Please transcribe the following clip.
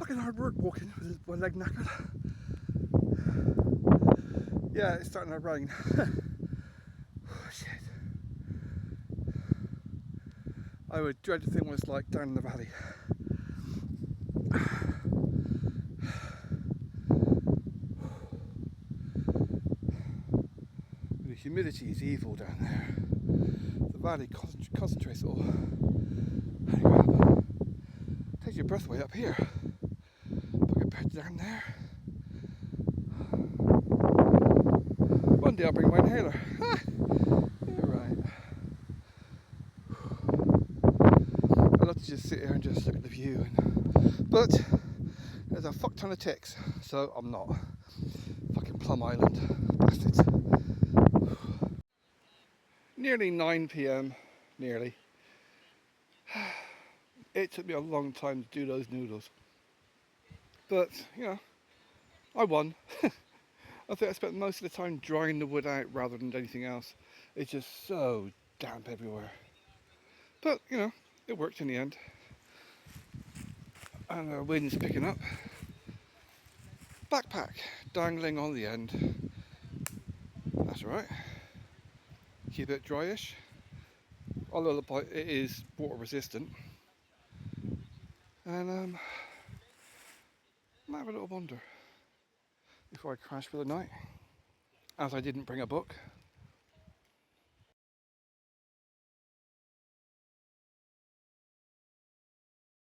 fucking hard work walking with one leg knackered. Yeah, it's starting to rain. Oh, shit. I would dread the thing was like down in the valley. The humidity is evil down there. The valley concentrates it all. Anyway, takes your breath away up here. But compared to down there. One day I'll bring my inhaler. Ah, yeah, right. I love to just sit here and just look at the view. But there's a fuck ton of ticks, so I'm not. Fucking Plum Island, bastards. Nearly 9 p.m. Nearly. It took me a long time to do those noodles. But, you know, I won. I think I spent most of the time drying the wood out rather than anything else. It's just so damp everywhere. But, you know, it worked in the end. And the wind's picking up. Backpack dangling on the end. That's alright. Keep it dryish. Although it is water resistant. And might have a little wander before I crash for the night. As I didn't bring a book.